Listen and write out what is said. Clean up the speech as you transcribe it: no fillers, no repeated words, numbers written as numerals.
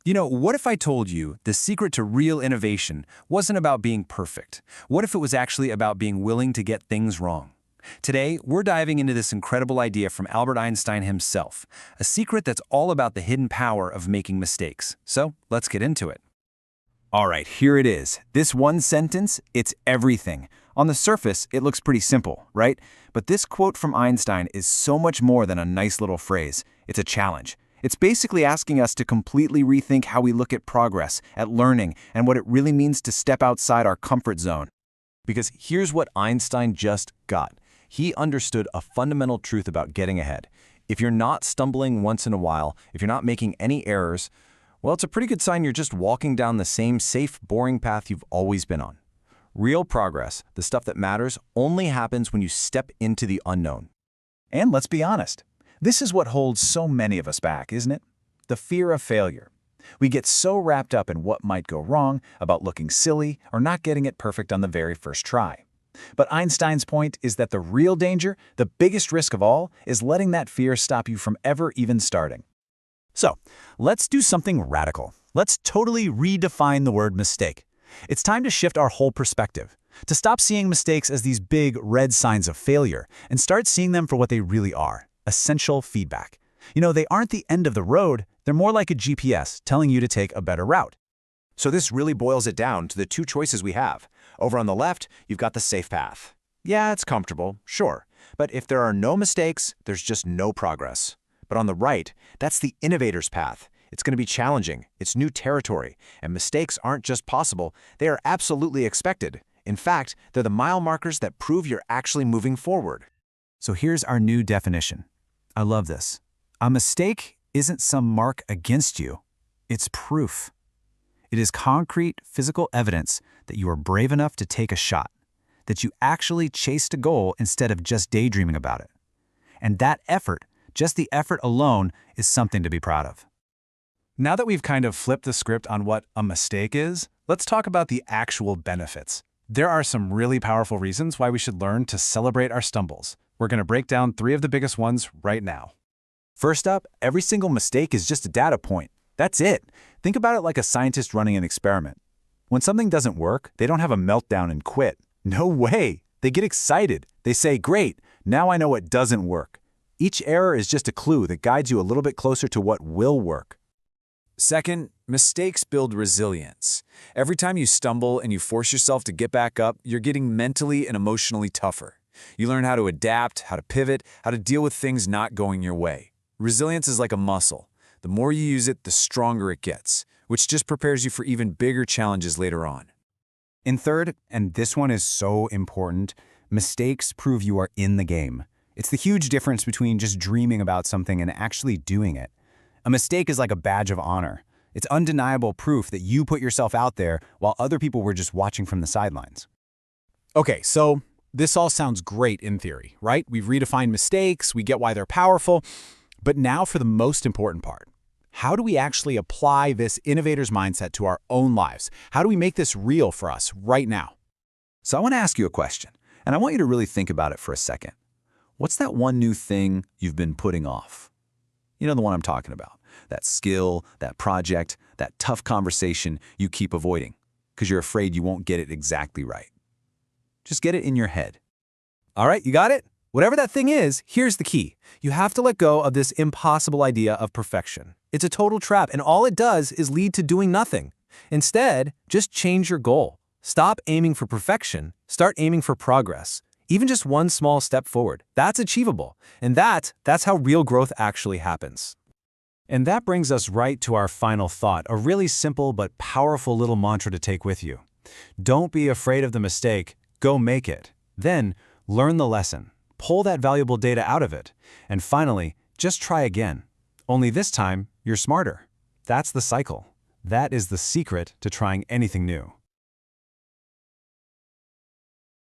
What if I told you the secret to real innovation wasn't about being perfect? What if it was actually about being willing to get things wrong? Today, we're diving into this incredible idea from Albert Einstein himself, a secret that's all about the hidden power of making mistakes. So, let's get into it. All right, here it is. This one sentence, it's everything. On the surface, it looks pretty simple, right? But this quote from Einstein is so much more than a nice little phrase. It's a challenge. It's basically asking us to completely rethink how we look at progress, at learning, and what it really means to step outside our comfort zone. Because here's what Einstein just got. He understood a fundamental truth about getting ahead. If you're not stumbling once in a while, if you're not making any errors, well, it's a pretty good sign you're just walking down the same safe, boring path you've always been on. Real progress, the stuff that matters, only happens when you step into the unknown. And let's be honest, this is what holds so many of us back, isn't it? The fear of failure. We get so wrapped up in what might go wrong, about looking silly, or not getting it perfect on the very first try. But Einstein's point is that the real danger, the biggest risk of all, is letting that fear stop you from ever even starting. So, let's do something radical. Let's totally redefine the word mistake. It's time to shift our whole perspective, to stop seeing mistakes as these big red signs of failure and start seeing them for what they really are. Essential feedback. They aren't the end of the road, they're more like a GPS telling you to take a better route. So this really boils it down to the two choices we have. Over on the left, you've got the safe path. Yeah, it's comfortable, sure. But if there are no mistakes, there's just no progress. But on the right, that's the innovator's path. It's going to be challenging, it's new territory, and mistakes aren't just possible, they are absolutely expected. In fact, they're the mile markers that prove you're actually moving forward. So here's our new definition. I love this. A mistake isn't some mark against you. It's proof. It is concrete, physical evidence that you are brave enough to take a shot, that you actually chased a goal instead of just daydreaming about it. And that effort, just the effort alone, is something to be proud of. Now that we've kind of flipped the script on what a mistake is, let's talk about the actual benefits. There are some really powerful reasons why we should learn to celebrate our stumbles. We're going to break down 3 of the biggest ones right now. First up, every single mistake is just a data point. That's it. Think about it like a scientist running an experiment. When something doesn't work, they don't have a meltdown and quit. No way. They get excited. They say, great, now I know what doesn't work. Each error is just a clue that guides you a little bit closer to what will work. Second, mistakes build resilience. Every time you stumble and you force yourself to get back up, you're getting mentally and emotionally tougher. You learn how to adapt, how to pivot, how to deal with things not going your way. Resilience is like a muscle. The more you use it, the stronger it gets, which just prepares you for even bigger challenges later on. And third, and this one is so important, mistakes prove you are in the game. It's the huge difference between just dreaming about something and actually doing it. A mistake is like a badge of honor. It's undeniable proof that you put yourself out there while other people were just watching from the sidelines. Okay, so this all sounds great in theory, right? We've redefined mistakes, we get why they're powerful, but now for the most important part. How do we actually apply this innovator's mindset to our own lives? How do we make this real for us right now? So I want to ask you a question, and I want you to really think about it for a second. What's that one new thing you've been putting off? You know the one I'm talking about. That skill, that project, that tough conversation you keep avoiding because you're afraid you won't get it exactly right. Just get it in your head. All right, you got it? Whatever that thing is, here's the key. You have to let go of this impossible idea of perfection. It's a total trap, and all it does is lead to doing nothing. Instead, just change your goal. Stop aiming for perfection. Start aiming for progress. Even just one small step forward. That's achievable. And that's how real growth actually happens. And that brings us right to our final thought, a really simple but powerful little mantra to take with you. Don't be afraid of the mistake. Go make it. Then, learn the lesson. Pull that valuable data out of it. And finally, just try again. Only this time, you're smarter. That's the cycle. That is the secret to trying anything new.